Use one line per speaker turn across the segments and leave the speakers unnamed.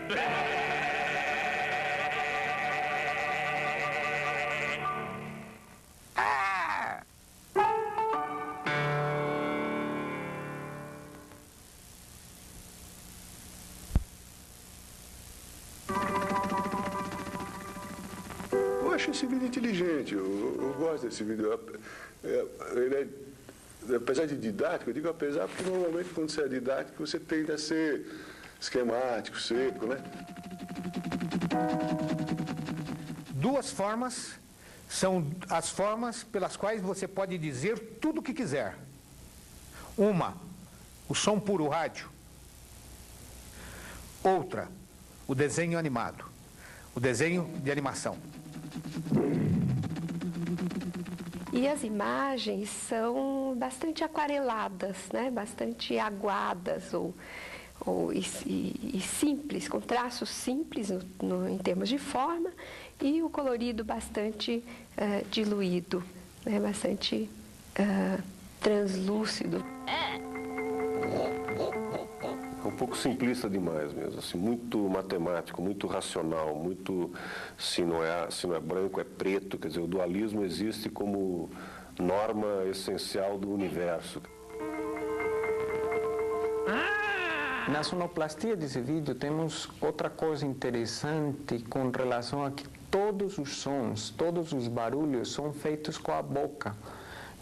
Eu acho esse vídeo inteligente, eu gosto desse vídeo. Ele é, apesar de didático, eu digo apesar porque normalmente quando você é didático você tende a ser esquemático, seco, né?
Duas formas são as formas pelas quais você pode dizer tudo o que quiser. Uma, o som puro rádio. Outra, o desenho animado, o desenho de animação.
E as imagens são bastante aquareladas, né? Bastante aguadas e simples, com traços simples em termos de forma, e o colorido bastante diluído, né? Bastante translúcido.
É um pouco simplista demais mesmo, assim, muito matemático, muito racional, muito se não é branco, é preto, quer dizer, o dualismo existe como norma essencial do universo.
Na sonoplastia desse vídeo temos outra coisa interessante com relação a que todos os sons, todos os barulhos são feitos com a boca.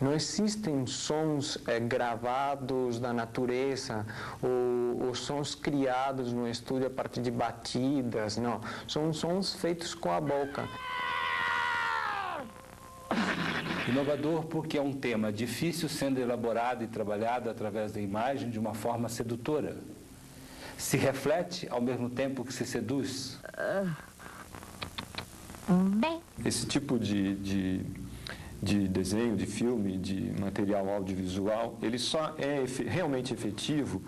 Não existem sons gravados da natureza ou sons criados no estúdio a partir de batidas, não. São sons feitos com a boca.
Inovador porque é um tema difícil sendo elaborado e trabalhado através da imagem de uma forma sedutora. Se reflete ao mesmo tempo que se seduz.
Esse tipo de desenho, de filme, de material audiovisual, ele só é realmente efetivo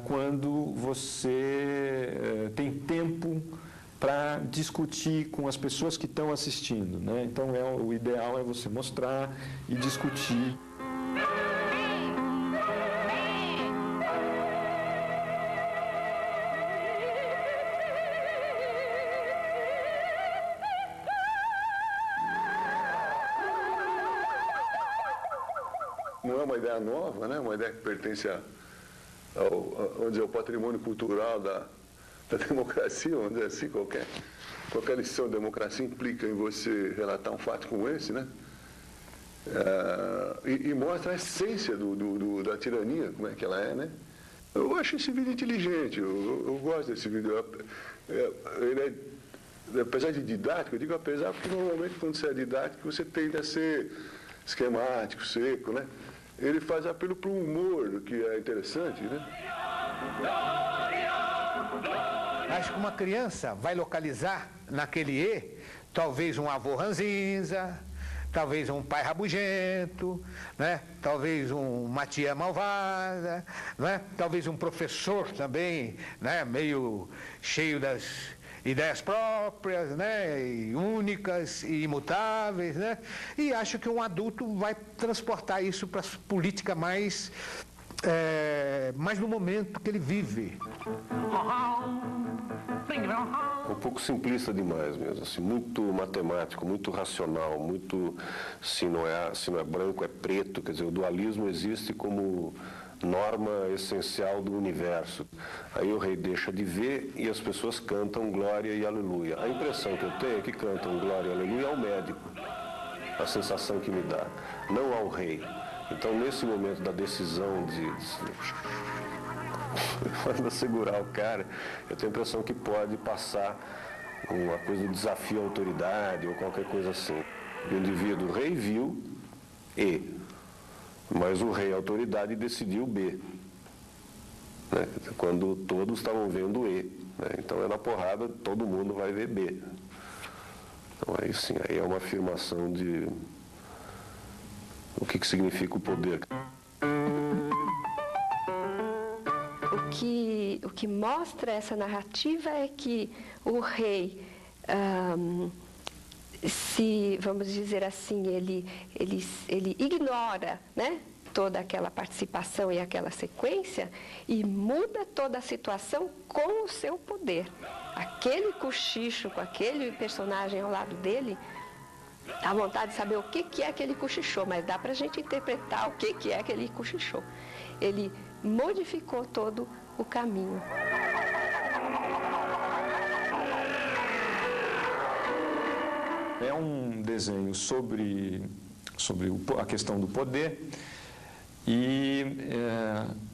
quando você tem tempo para discutir com as pessoas que estão assistindo, né? Então, o ideal é você mostrar e discutir.
Não é uma ideia nova, né? Uma ideia que pertence ao patrimônio cultural da democracia, vamos dizer assim, qualquer lição de democracia implica em você relatar um fato como esse, né? E mostra a essência da tirania, como é que ela é, né? Eu acho esse vídeo inteligente, eu gosto desse vídeo. Ele é, apesar de didático, eu digo apesar porque normalmente quando você é didático você tende a ser esquemático, seco, né? Ele faz apelo para o humor, que é interessante, né?
Acho que uma criança vai localizar naquele E, talvez um avô ranzinza, talvez um pai rabugento, né? Talvez uma tia malvada, né? Talvez um professor também, né? Meio cheio das ideias próprias, né? E únicas e imutáveis, né? E acho que um adulto vai transportar isso para a política mais no momento que ele vive.
Um pouco simplista demais mesmo, assim, muito matemático, muito racional, muito se não é branco, é preto, quer dizer, o dualismo existe como norma essencial do universo. Aí o rei deixa de ver e as pessoas cantam glória e aleluia. A impressão que eu tenho é que cantam glória e aleluia ao médico, a sensação que me dá, não ao rei. Então, nesse momento da decisão de segurar o cara, eu tenho a impressão que pode passar uma coisa do desafio à autoridade ou qualquer coisa assim. O indivíduo, o rei viu E, mas o rei, a autoridade, decidiu B, né? Quando todos estavam vendo E, né? Então é na porrada, todo mundo vai ver B. Então aí sim, aí é uma afirmação de o que significa o poder.
O que mostra essa narrativa é que o rei, vamos dizer assim, ele ignora, né, toda aquela participação e aquela sequência e muda toda a situação com o seu poder. Aquele cochicho com aquele personagem ao lado dele, dá vontade de saber o que é que ele cochichou, mas dá para a gente interpretar o que é que ele cochichou. Ele modificou todo o caminho.
É um desenho sobre a questão do poder e,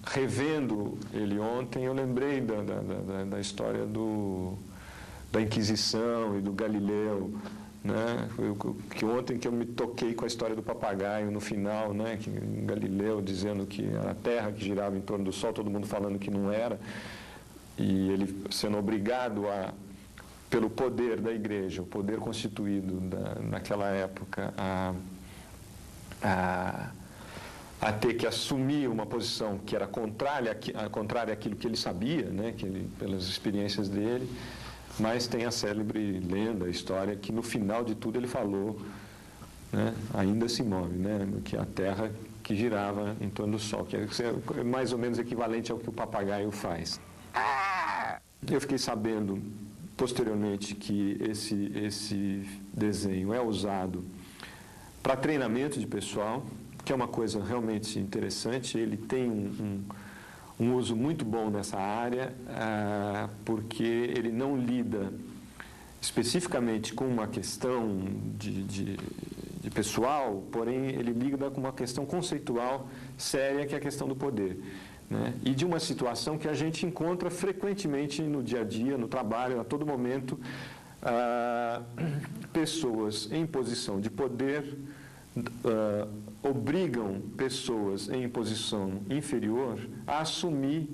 revendo ele ontem, eu lembrei da história da Inquisição e do Galileu, né? Que ontem que eu me toquei com a história do papagaio no final, né? Que Galileu dizendo que era a Terra que girava em torno do Sol, todo mundo falando que não era, e ele sendo obrigado pelo poder da igreja, o poder constituído naquela época, a ter que assumir uma posição que era contrária àquilo que ele sabia, né, pelas experiências dele, mas tem a célebre lenda, a história, que no final de tudo ele falou, né, ainda se move, né, que a Terra que girava em torno do Sol, que é mais ou menos equivalente ao que o papagaio faz. Eu fiquei sabendo posteriormente que esse desenho é usado para treinamento de pessoal, que é uma coisa realmente interessante. Ele tem um uso muito bom nessa área, porque ele não lida especificamente com uma questão de pessoal, porém ele lida com uma questão conceitual séria, que é a questão do poder, né? E de uma situação que a gente encontra frequentemente no dia a dia, no trabalho, a todo momento, pessoas em posição de poder obrigam pessoas em posição inferior a assumir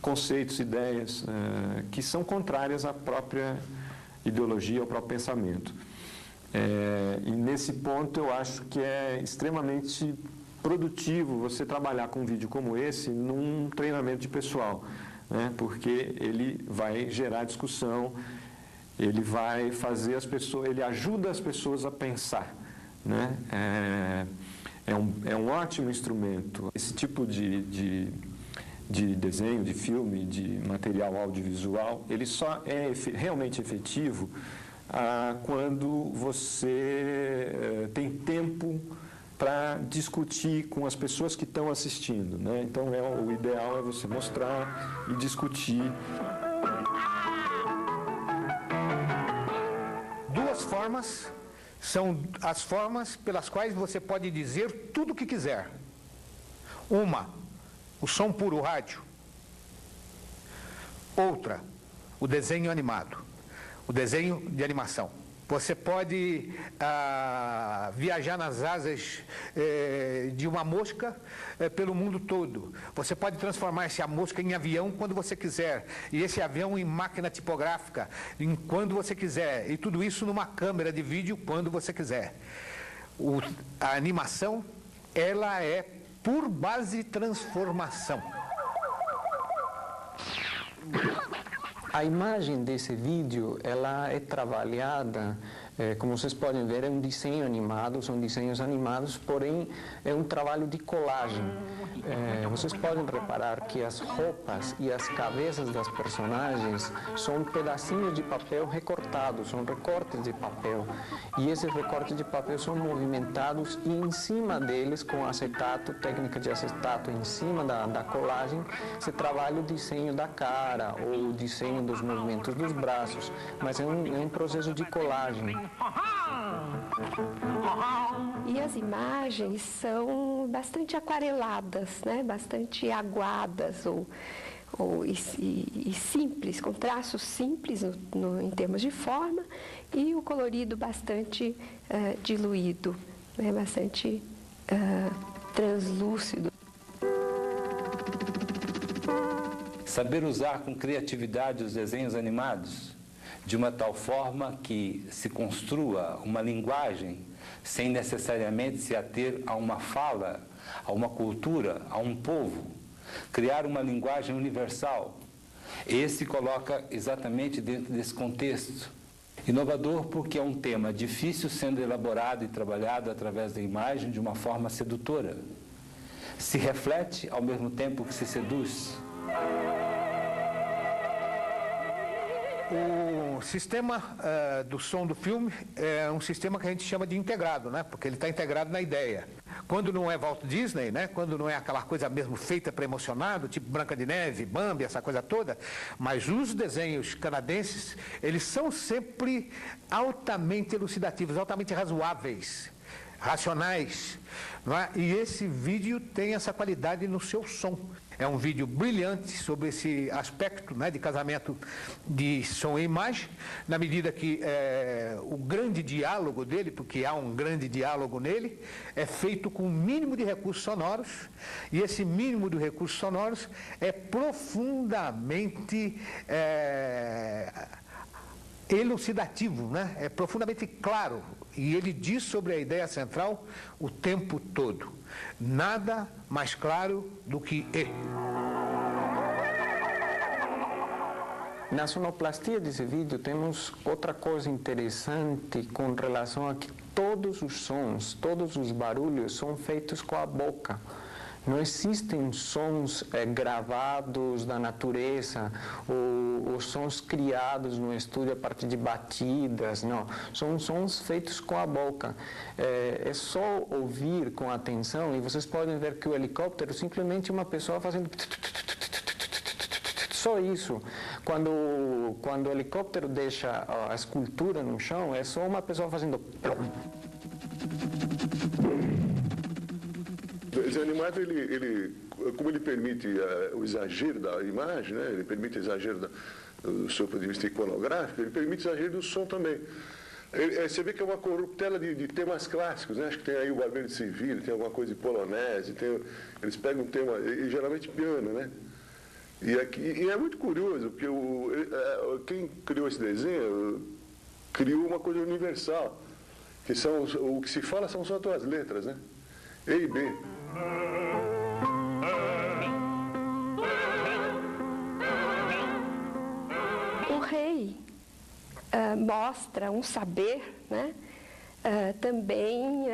conceitos, ideias que são contrárias à própria ideologia, ao próprio pensamento. E nesse ponto eu acho que é extremamente produtivo você trabalhar com um vídeo como esse num treinamento de pessoal, né? Porque ele vai gerar discussão, ele vai fazer as pessoas, ele ajuda as pessoas a pensar, né? É um ótimo instrumento. Esse tipo de desenho, de filme, de material audiovisual, ele só é realmente efetivo quando você tem tempo para discutir com as pessoas que estão assistindo, né? Então, o ideal é você mostrar e discutir.
Duas formas são as formas pelas quais você pode dizer tudo o que quiser. Uma, o som puro, o rádio. Outra, o desenho animado, o desenho de animação. Você pode viajar nas asas de uma mosca pelo mundo todo. Você pode transformar essa mosca em avião quando você quiser. E esse avião em máquina tipográfica quando você quiser. E tudo isso numa câmera de vídeo quando você quiser. A animação, ela é por base de transformação.
A imagem desse vídeo, ela é trabalhada, como vocês podem ver, é um desenho animado, são desenhos animados, porém é um trabalho de colagem. Vocês podem reparar que as roupas e as cabeças das personagens são pedacinhos de papel recortados, são recortes de papel. E esses recortes de papel são movimentados e em cima deles, com acetato, técnica de acetato, em cima da colagem, se trabalha o desenho da cara ou o desenho dos movimentos dos braços, mas é um processo de colagem.
E as imagens são bastante aquareladas, né? Bastante aguadas e simples, com traços simples em termos de forma, e o colorido bastante diluído, né? Bastante translúcido.
Saber usar com criatividade os desenhos animados, de uma tal forma que se construa uma linguagem sem necessariamente se ater a uma fala, a uma cultura, a um povo. Criar uma linguagem universal. Esse coloca exatamente dentro desse contexto. Inovador porque é um tema difícil sendo elaborado e trabalhado através da imagem de uma forma sedutora. se reflete ao mesmo tempo que se seduz?
O sistema do som do filme é um sistema que a gente chama de integrado, né? Porque ele está integrado na ideia. Quando não é Walt Disney, né? Quando não é aquela coisa mesmo feita para emocionado, tipo Branca de Neve, Bambi, essa coisa toda, mas os desenhos canadenses, eles são sempre altamente elucidativos, altamente razoáveis, racionais, não é? E esse vídeo tem essa qualidade no seu som. É um vídeo brilhante sobre esse aspecto, né, de casamento de som e imagem, na medida que o grande diálogo dele, porque há um grande diálogo nele, é feito com o mínimo de recursos sonoros, e esse mínimo de recursos sonoros é profundamente elucidativo, né? É profundamente claro, e ele diz sobre a ideia central o tempo todo. Nada mais claro do que E.
Na sonoplastia desse vídeo temos outra coisa interessante com relação a que todos os sons, todos os barulhos são feitos com a boca. Não existem sons gravados da natureza ou sons criados no estúdio a partir de batidas, não. São sons feitos com a boca. É só ouvir com atenção e vocês podem ver que o helicóptero simplesmente é uma pessoa fazendo... Só isso. Quando o helicóptero deixa a escultura no chão, é só uma pessoa fazendo...
O desenho animado, como ele permite o exagero da imagem, né? Ele permite o exagero do seu ponto de vista iconográfico, ele permite o exagero do som também. Você vê que é uma corruptela de temas clássicos, né? Acho que tem aí o Barbeiro de Sevilha, tem alguma coisa de polonese, eles pegam um tema, e geralmente piano, né? E é muito curioso, porque quem criou esse desenho criou uma coisa universal, que o que se fala são só duas letras, né? E e B.
O rei mostra um saber, né, também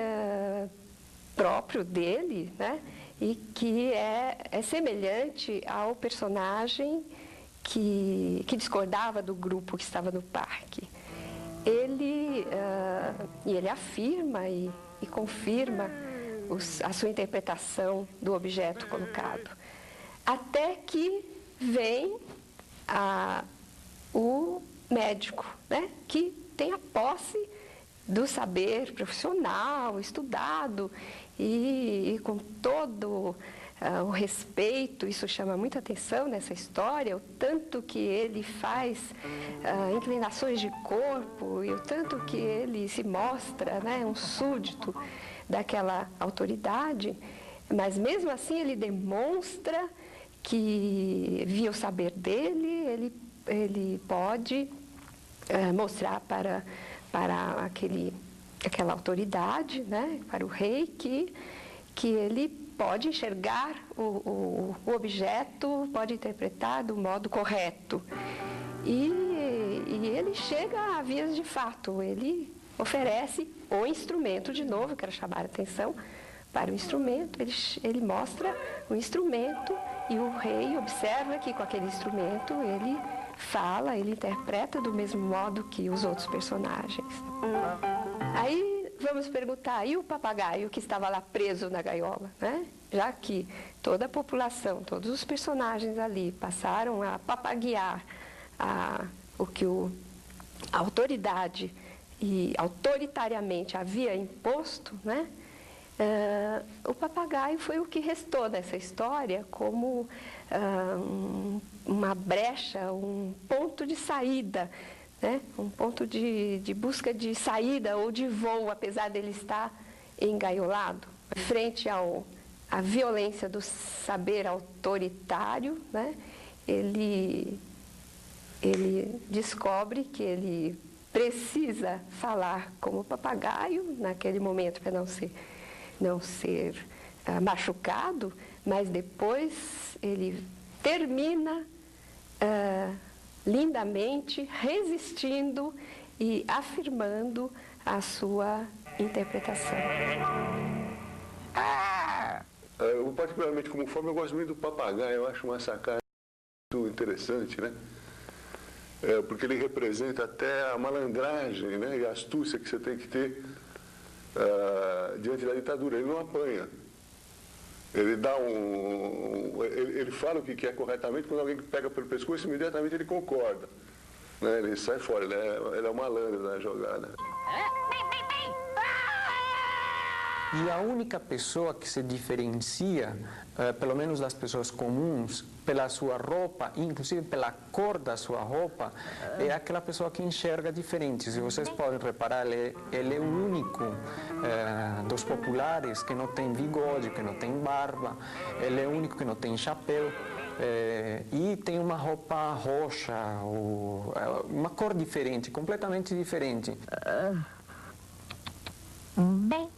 próprio dele, né, e que é semelhante ao personagem que discordava do grupo que estava no parque. Ele afirma e confirma a sua interpretação do objeto colocado. Até que vem o médico, né, que tem a posse do saber profissional, estudado, e com todo o respeito, isso chama muita atenção nessa história, o tanto que ele faz inclinações de corpo e o tanto que ele se mostra, né, um súdito daquela autoridade, mas mesmo assim ele demonstra que, via o saber dele, ele pode mostrar para aquela autoridade, né, para o rei, que ele pode enxergar o objeto, pode interpretar do modo correto. E ele chega a vias de fato, ele oferece o instrumento, de novo, quero chamar a atenção para o instrumento, ele mostra o instrumento e o rei observa que com aquele instrumento ele fala, ele interpreta do mesmo modo que os outros personagens. Aí vamos perguntar, e o papagaio que estava lá preso na gaiola, né? Já que toda a população, todos os personagens ali passaram a papaguear o que a autoridade e autoritariamente havia imposto, né? O papagaio foi o que restou nessa história como uma brecha, um ponto de saída, né? Um ponto de busca de saída ou de voo, apesar dele estar engaiolado. Frente à violência do saber autoritário, né? Ele descobre que ele precisa falar como papagaio naquele momento para não ser machucado, mas depois ele termina lindamente resistindo e afirmando a sua interpretação.
O particularmente como forma, eu gosto muito do papagaio. Eu acho uma sacada muito interessante, né? Porque ele representa até a malandragem, né, e a astúcia que você tem que ter diante da ditadura. Ele não apanha. Ele dá ele fala o que quer corretamente, quando alguém pega pelo pescoço, imediatamente ele concorda. Né? Ele sai fora, ele é um malandro na jogada.
E a única pessoa que se diferencia, pelo menos das pessoas comuns, pela sua roupa, inclusive pela cor da sua roupa, é aquela pessoa que enxerga diferente. Se vocês podem reparar, ele é o único dos populares que não tem bigode, que não tem barba, ele é o único que não tem chapéu. E tem uma roupa roxa, uma cor diferente, completamente diferente.
Bem.